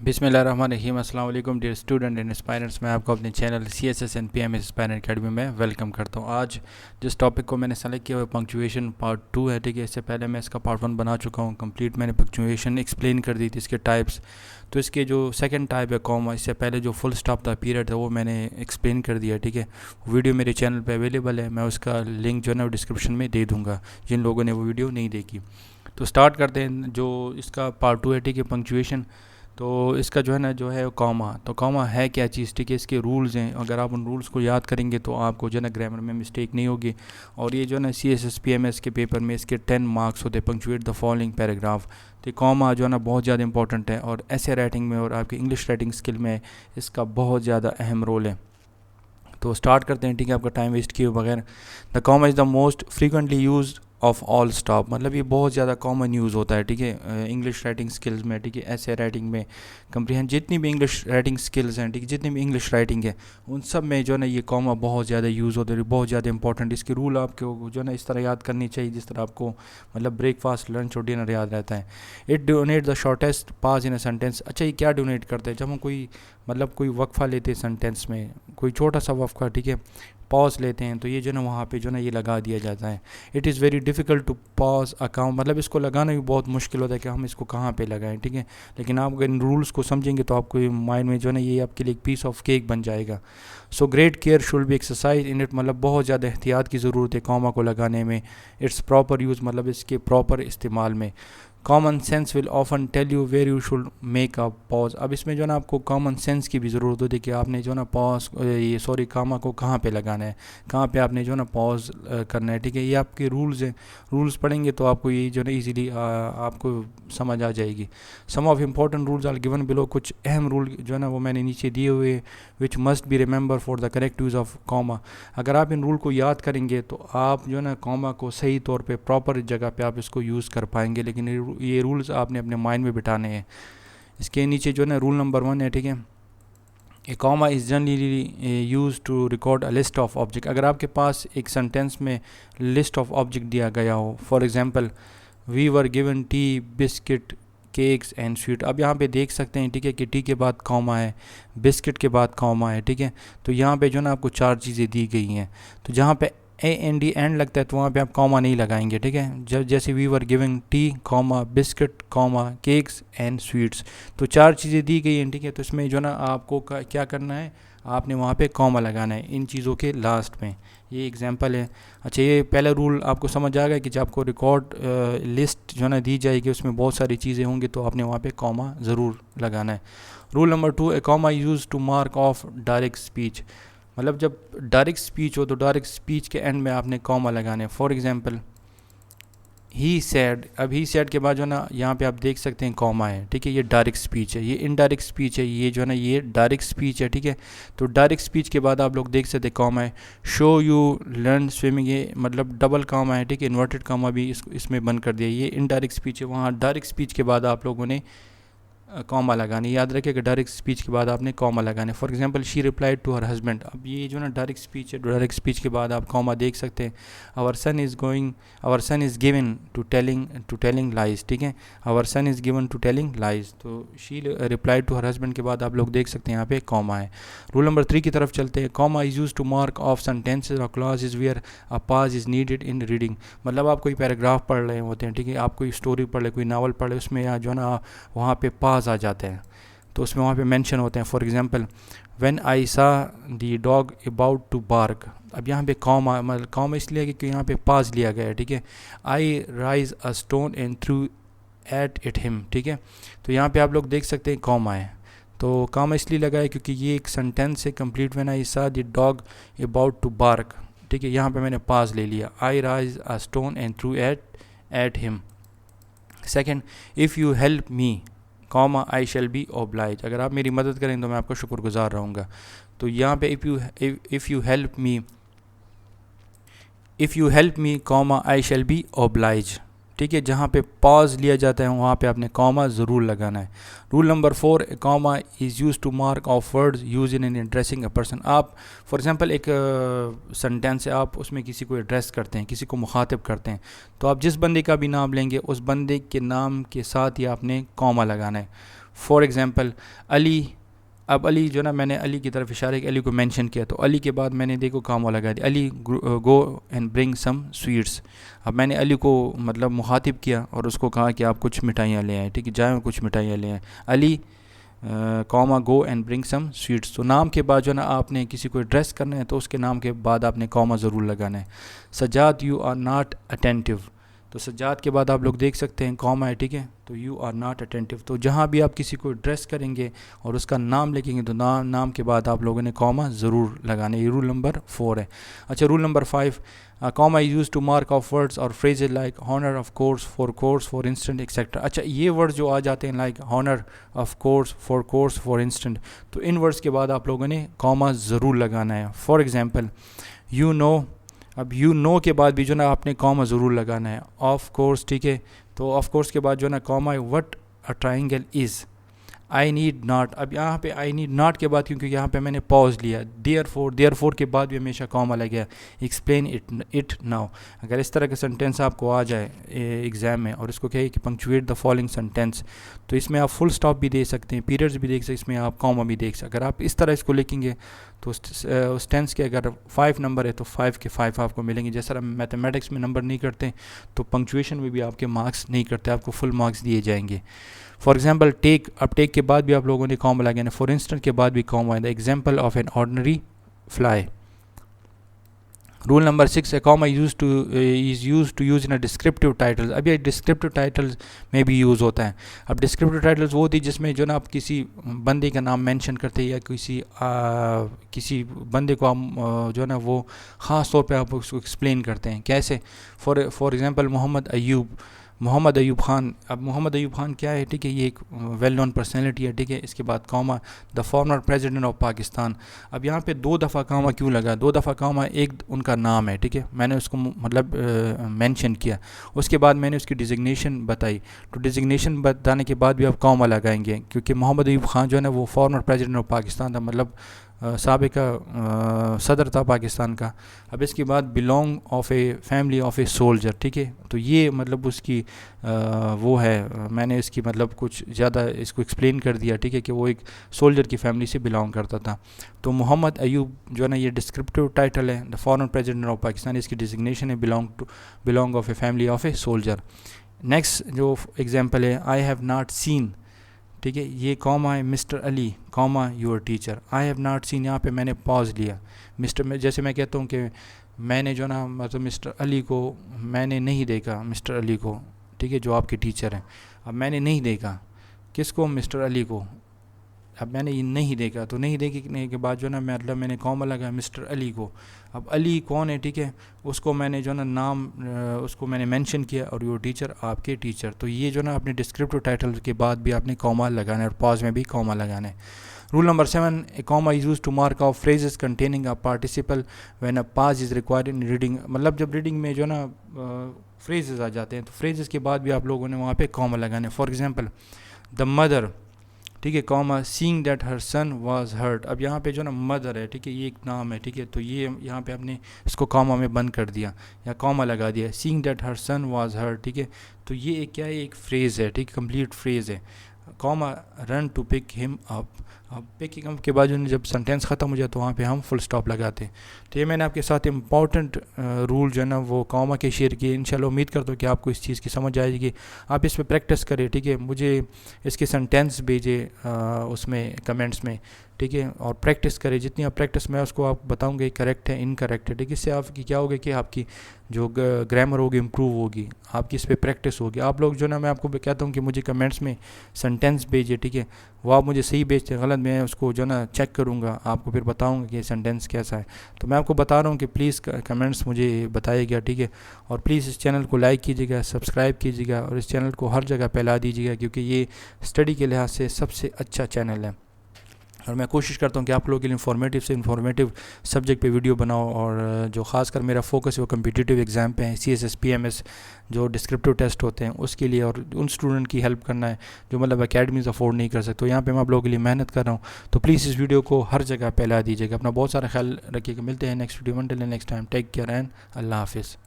بسم اللہ الرحمن الرحیم. السلام علیکم ڈیئر اسٹوڈنٹ اینڈ اسپائرنٹس. میں آپ کو اپنے channel C S S and P M S aspirant academy میں ویلکم کرتا ہوں. آج جس ٹاپک کو میں نے سلیکٹ کیا وہ پنکچویشن پارٹ 2 ہے. ٹھیک ہے، اس سے پہلے میں اس کا پارٹ 1 بنا چکا ہوں کمپلیٹ. میں نے پنکچویشن ایکسپلین کر دی تھی، اس کے ٹائپس. تو اس کے جو سیکنڈ ٹائپ ہے کوما، اس سے پہلے جو فل اسٹاپ تھا، پیریڈ تھا، وہ میں نے ایکسپلین کر دیا. ٹھیک ہے، ویڈیو میرے چینل پہ اویلیبل ہے. میں اس کا لنک جو ہے نا وہ ڈسکرپشن میں دے دوں گا جن لوگوں نے وہ ویڈیو نہیں دیکھی. تو سٹارٹ کرتے ہیں. جو اس کا پارٹ 2 ہے، ٹھیک ہے، پنکچویشن. تو اس کا جو ہے نا جو ہے کوما. تو کوما ہے کیا چیز؟ ٹھیک ہے، اس کے رولز ہیں. اگر آپ ان رولز کو یاد کریں گے تو آپ کو جو ہے نا گرامر میں مسٹیک نہیں ہوگی. اور یہ جو ہے نا C S S P M S کے پیپر میں اس کے 10 مارکس ہوتے ہیں. Punctuate the following paragraph. تو کوما جو ہے نا بہت زیادہ امپورٹنٹ ہے، اور ایسے رائٹنگ میں اور آپ کی انگلش رائٹنگ اسکل میں اس کا بہت زیادہ اہم رول ہے. تو سٹارٹ کرتے ہیں. ٹھیک ہے، آپ کا ٹائم ویسٹ کیے بغیر. The comma is the most frequently used of all stop. مطلب یہ بہت زیادہ کامن یوز ہوتا ہے. ٹھیک ہے، انگلش رائٹنگ سکلز میں. ٹھیک ہے، ایسے رائٹنگ میں، کمپریہن جتنی بھی انگلش رائٹنگ سکلز ہیں، ٹھیک ہے، جتنی بھی انگلش رائٹنگ ہے ان سب میں جو ہے نا یہ کوما بہت زیادہ یوز ہوتا ہے، بہت زیادہ امپورٹنٹ. اس کے رول آپ کو جو ہے نا اس طرح یاد کرنی چاہیے جس طرح آپ کو مطلب بریک فاسٹ، لنچ اور ڈنر یاد رہتا ہے. It denote the shortest pause in a sentence. اچھا، یہ کیا ڈونیٹ کرتا ہے؟ جب ہم کوئی وقفہ لیتے ہیں سینٹینس میں، کوئی چھوٹا سا وقفہ، ٹھیک ہے، پاز لیتے ہیں، تو یہ جو ہے نا وہاں پہ جو ہے نا یہ لگا دیا جاتا ہے. It is very difficult to pause account. مطلب اس کو لگانا بھی بہت مشکل ہوتا ہے کہ ہم اس کو کہاں پہ لگائیں. ٹھیک ہے، لیکن آپ اگر ان رولز کو سمجھیں گے تو آپ کو مائنڈ میں جو ہے نا یہ آپ کے لیے ایک پیس آف کیک بن جائے گا. So great care should be exercise in it. مطلب بہت زیادہ احتیاط کی ضرورت ہے کوما کو لگانے میں. اٹس پراپر یوز، مطلب اس کے پراپر استعمال میں. Common sense will often tell you where you should make a pause. اب اس میں جو ہے نا آپ کو کامن سینس کی بھی ضرورت ہوتی ہے کہ آپ نے جو ہے نا پاز کوما کو کہاں پہ لگانا ہے، کہاں پہ آپ نے جو ہے نا پاز کرنا ہے. ٹھیک ہے، یہ آپ کے رولز ہیں. رولز پڑھیں گے تو آپ کو یہ جو ہے نا ایزیلی آپ کو سمجھ آ جائے گی. Some of important rules are given below. کچھ اہم رول جو ہے نا وہ میں نے نیچے دیے ہوئے، which must be remember for the correct use of comma. اگر آپ ان رول کو یاد کریں گے تو آپ جو ہے نا کوما کو صحیح طور پہ پراپر جگہ پہ آپ اس کو یوز کر پائیں گے. لیکن یہ رولز آپ نے اپنے مائنڈ میں بٹھانے ہیں. اس کے نیچے جو ہے نا رول نمبر 1 ہے. ٹھیک ہے، A comma is generally used to record a list of object. اگر آپ کے پاس ایک سنٹینس میں لسٹ آف آبجیکٹ دیا گیا ہو، for example we were given tea, biscuit, cakes and sweet. اب یہاں پہ دیکھ سکتے ہیں، ٹھیک ہے، کہ ٹی کے بعد کوما ہے، بسکٹ کے بعد کوما ہے. ٹھیک ہے، تو یہاں پہ جو ہے نا آپ کو 4 چیزیں دی گئی ہیں. تو جہاں پہ اے این ڈی اینڈ لگتا ہے تو وہاں پہ آپ کوما نہیں لگائیں گے. ٹھیک ہے، جیسے we were giving tea comma biscuit comma cakes and sweets, تو 4 چیزیں دی گئی ہیں. ٹھیک ہے، تو اس میں جو ہے نا آپ کو کیا کرنا ہے، آپ نے وہاں پہ کوما لگانا ہے ان چیزوں کے لاسٹ میں. یہ ایگزامپل ہے. اچھا، یہ پہلا رول آپ کو سمجھ آ گیا کہ جب آپ کو ریکارڈ لسٹ جو ہے نا دی جائے گی، اس میں بہت ساری چیزیں ہوں گی تو آپ نے وہاں پہ کوما ضرور لگانا ہے. Roll number 2، a comma use to mark of direct speech. مطلب جب ڈائریکٹ اسپیچ ہو تو ڈائریکٹ اسپیچ کے اینڈ میں آپ نے کوما لگانا ہے. For example he said. اب ہی سیڈ کے بعد جو ہے نا یہاں پہ آپ دیکھ سکتے ہیں کوما ہے. ٹھیک ہے، یہ ڈائریکٹ اسپیچ ہے. یہ انڈائریکٹ اسپیچ ہے. یہ جو ہے نا یہ ڈائریکٹ اسپیچ ہے. ٹھیک ہے، تو ڈائریکٹ اسپیچ کے بعد آپ لوگ دیکھ سکتے ہیں کوما ہے. شو یو لرن سوئمنگ، یہ مطلب ڈبل کوما ہے. ٹھیک ہے، انورٹڈ کوما بھی اس میں بند کر دیا. یہ انڈائریکٹ اسپیچ ہے. وہاں ڈائریکٹ اسپیچ کے بعد آپ لوگوں نے کوما لگانی. یاد رکھے کہ ڈائریکٹ اسپیچ کے بعد آپ نے کوما لگانے. For example she replied to her husband. اب یہ جو ہے نا ڈائریکٹ اسپیچ ہے. ڈائریکٹ اسپیچ کے بعد آپ کوما دیکھ سکتے ہیں. اور son is given to telling lies. ٹھیک ہے، اور son is given to telling lies. تو she replied to her husband کے بعد آپ لوگ دیکھ سکتے ہیں یہاں پہ کوما ہے. رول نمبر 3 کی طرف چلتے ہیں. Comma is use to mark off sentences اور clauses where a pause is needed in reading. مطلب آپ کوئی پیراگراف پڑھ رہے ہوتے ہیں، ٹھیک ہے، آپ کوئی اسٹوری پڑھ رہے، کوئی ناول پڑھ رہے، اس میں جو ہے نا وہاں پہ پاز آ جاتے ہیں تو اس میں وہاں پہ مینشن ہوتے ہیں. فار ایگزامپل وین آئی سا دی ڈاگ اباؤٹ ٹو بارک. اب یہاں پہ کوما، مطلب کوما اس لیے کہ یہاں پہ پاز لیا گیا ہے. ٹھیک ہے، I raise a stone and throw at it him. ٹھیک ہے، تو یہاں پہ آپ لوگ دیکھ سکتے ہیں کوما ہے. تو کوما اس لیے لگا ہے کیونکہ یہ ایک سینٹینس ہے کمپلیٹ. وین آئی سا دی ڈاگ اباؤٹ ٹو بارک. ٹھیک ہے، یہاں پہ میں نے پاز لے لیا. I raise a stone and throw at him. Second, if you help me comma I shall be obliged. اگر آپ میری مدد کریں تو میں آپ کا شکر گزار رہوں گا. تو یہاں پہ if you help me comma I shall be obliged. ٹھیک ہے، جہاں پہ پاز لیا جاتا ہے وہاں پہ آپ نے کوما ضرور لگانا ہے. Roll number 4، comma is use to mark of words use in addressing a person. آپ فار ایگزامپل ایک سنٹینس ہے، آپ اس میں کسی کو ایڈریس کرتے ہیں، کسی کو مخاطب کرتے ہیں، تو آپ جس بندے کا بھی نام لیں گے اس بندے کے نام کے ساتھ ہی آپ نے کوما لگانا ہے. فار ایگزامپل علی. اب علی جو نا میں نے علی کی طرف اشارہ کیا, علی کو مینشن کیا, تو علی کے بعد میں نے دیکھو کاما لگا دیا, علی گو اینڈ برنگ سم سویٹس. اب میں نے علی کو مطلب مخاطب کیا اور اس کو کہا کہ آپ کچھ مٹھائیاں لے آئیں, ٹھیک ہے, جائیں کچھ مٹھائیاں لے آئیں. Ali comma go and bring some sweets. تو نام کے بعد جو نا آپ نے کسی کو ایڈریس کرنا ہے تو اس کے نام کے بعد آپ نے کاما ضرور لگانا ہے. Sajjad you are not attentive. تو سجاد کے بعد آپ لوگ دیکھ سکتے ہیں کاما ہے, ٹھیک ہے, تو یو آر ناٹ اٹینٹیو. تو جہاں بھی آپ کسی کو ایڈریس کریں گے اور اس کا نام لکھیں گے تو نام کے بعد آپ لوگوں نے کاما ضرور لگانا ہے. یہ رول نمبر 4 ہے. اچھا, roll number 5, comma is use to mark off words اور phrases like honour of course, for instant etcetera. اچھا, یہ ورڈ جو آ جاتے ہیں like honour of course, for instant, تو ان ورڈس کے بعد آپ لوگوں نے کاما ضرور لگانا ہے. فار ایگزامپل یو نو, اب یو نو کے بعد بھی جو نا آپ نے کاما ضرور لگانا ہے. آف کورس, ٹھیک ہے, تو آف کورس کے بعد جو نا Cama, what a triangle is. I need not, اب یہاں پہ آئی نیڈ ناٹ کے بعد کیونکہ یہاں پہ میں نے پاز لیا. دیئر فور کے بعد بھی ہمیشہ کاما لگا. Explain it now. اگر اس طرح کا سنٹینس آپ کو آ جائے ایگزام میں اور اس کو کہے کہ پنکچویٹ دا فالوئنگ سنٹینس, تو اس میں آپ فل اسٹاپ بھی دے سکتے ہیں, پیریڈز بھی دیکھ سکتے ہیں, اس میں آپ کاما بھی دیکھ سکتے. اگر آپ اس طرح اس کو لکھیں گے تو اس ٹینس کے اگر 5 نمبر ہے تو 5 کے 5 آپ کو ملیں گے. جیسا ہم میتھمیٹکس میں نمبر نہیں کرتے تو پنکچویشن میں بھی آپ کے مارکس نہیں کرتے, آپ کو فل مارکس دیے جائیں گے. فار ایگزامپل ٹیک, اب ٹیک کے بعد بھی آپ لوگوں نے کاما لگانا ہے. فار انسٹنٹ کے بعد بھی کاما ہے. The example of an ordinary fly. Roll number 6 ہے, comma is use to use in descriptive titles. اب یہ ڈسکرپٹیو ٹائٹلز میں بھی یوز ہوتا ہے. اب ڈسکرپٹیو ٹائٹلز وہ ہوتی ہے جس میں جو نا آپ کسی بندے کا نام مینشن کرتے ہیں یا کسی بندے کو آپ جو نا وہ خاص طور پہ آپ اس کو ایکسپلین کرتے ہیں. کیسے؟ فار ایگزامپل محمد ایوب خان. اب محمد ایوب خان کیا ہے, ٹھیک ہے, یہ ایک ویل نون پرسنالٹی ہے, ٹھیک ہے. اس کے بعد Cama, the former president of Pakistan. اب یہاں پہ 2 دفعہ کاما کیوں لگا؟ 2 دفعہ کاما, ایک ان کا نام ہے, ٹھیک ہے, میں نے اس کو مطلب مینشن کیا, اس کے بعد میں نے اس کی ڈیزگنیشن بتائی, تو ڈیزگنیشن بتانے کے بعد بھی آپ کاما لگائیں گے کیونکہ محمد ایوب خان جو ہے نا وہ فارمر پریزیڈنٹ آف پاکستان تھا, مطلب سابقہ صدر تھا پاکستان کا. اب اس کے بعد belong of a family of a soldier, ٹھیک ہے, تو یہ مطلب اس کی وہ ہے, میں نے اس کی مطلب کچھ زیادہ اس کو ایکسپلین کر دیا, ٹھیک ہے, کہ وہ ایک سولجر کی فیملی سے بلانگ کرتا تھا. تو محمد ایوب جو ہے نا یہ ڈسکرپٹیو ٹائٹل ہے, the former president of Pakistan, اس کی ڈیزگنیشن ہے belong of a family of a soldier. Next جو ایگزامپل ہے, آئی ہیو ناٹ سین, ٹھیک ہے, یہ کاما ہے Mister Ali comma your teacher. I have not seen, یہاں پہ میں نے پاز لیا. جیسے میں کہتا ہوں کہ میں نے جو نا مطلب مسٹر علی کو میں نے نہیں دیکھا, مسٹر علی کو, ٹھیک ہے, جو آپ کے ٹیچر ہیں. اب میں نے نہیں دیکھا کس کو؟ مسٹر علی کو. اب میں نے یہ نہیں دیکھا, تو نہیں دیکھنے کے بعد جو نا میں نے کاما لگا مسٹر علی کو. اب علی کون ہے, ٹھیک ہے, اس کو میں نے جو نا نام اس کو میں نے مینشن کیا, اور یور ٹیچر آپ کے ٹیچر. تو یہ جو نا اپنے ڈسکرپٹیو ٹائٹل کے بعد بھی آپ نے کاما لگانا ہے اور پاز میں بھی کاما لگانا ہے. Roll number 7, a comma is use to mark of phrases containing a participle when a pause is required in reading. مطلب جب ریڈنگ میں جو نا فریزز آ جاتے ہیں تو فریزز کے بعد بھی آپ لوگوں نے وہاں پہ کاما لگانا ہے. فار ایگزامپل دا مدر, ٹھیک ہے, comma saying that her son was hurt. اب یہاں پہ جو نا مدر ہے, ٹھیک ہے, یہ ایک نام ہے, ٹھیک ہے, تو یہ یہاں پہ آپ نے اس کو کاما میں بند کر دیا یا کاما لگا دیا. Saying that her son was hurt, ٹھیک ہے, تو یہ ایک کیا ہے, ایک فریز ہے, ٹھیک, کمپلیٹ فریز ہے. کاما رن ٹو پک ہم اپ. اب پکنگ اپ کے بعد جو جب سنٹینس ختم ہو جائے تو وہاں پہ ہم فل اسٹاپ لگاتے ہیں. تو یہ میں نے آپ کے ساتھ امپورٹنٹ رول جو ہے نا وہ کاما کے شیئر کیے. انشاءاللہ امید کرتا ہوں کہ آپ کو اس چیز کی سمجھ آئے گی. آپ اس پہ پریکٹس کریں, ٹھیک ہے, مجھے اس کے سنٹینس بھیجے اس میں کمنٹس میں, ٹھیک ہے, اور پریکٹس کرے. جتنی آپ پریکٹس میں اس کو آپ بتاؤں گے کریکٹ ہے انکریکٹ ہے, ٹھیک ہے, اس سے آپ کی کیا ہوگا کہ آپ کی جو گرامر ہوگی امپروو ہوگی, آپ کی اس پہ پریکٹس ہوگی. آپ لوگ جو نا میں آپ کو کہتا ہوں کہ مجھے کمنٹس میں سنٹینس بھیجے, ٹھیک ہے, وہ آپ مجھے صحیح بھیجتے ہیں, غلط میں اس کو جو نا چیک کروں گا, آپ کو پھر بتاؤں گا کہ یہ سنٹینس کیسا ہے. تو میں آپ کو بتا رہا ہوں کہ پلیز کمنٹس مجھے بتائیے گا, ٹھیک ہے, اور پلیز اس چینل کو لائک کیجیے گا, سبسکرائب کیجیے گا, اور اس چینل کو ہر جگہ پھیلا دیجیے گا کیونکہ یہ اسٹڈی کے لحاظ سے سب سے اچھا چینل ہے. اور میں کوشش کرتا ہوں کہ آپ لوگوں کے لیے انفارمیٹیو سبجیکٹ پہ ویڈیو بناؤ, اور جو خاص کر میرا فوکس ہے وہ کمپیٹیٹیو ایگزام پہ ہے, CSS PMS جو ڈسکرپٹیو ٹیسٹ ہوتے ہیں اس کے لیے, اور ان اسٹوڈنٹ کی ہیلپ کرنا ہے جو مطلب اکیڈمیز افورڈ نہیں کر سکتے. تو یہاں پہ میں آپ لوگوں کے لیے محنت کر رہا ہوں, تو پلیز اس ویڈیو کو ہر جگہ پھیلا دیجیے گا. اپنا بہت سارا خیال رکھیے گا. ملتے ہیں next video. Until next time, take care and اللہ حافظ.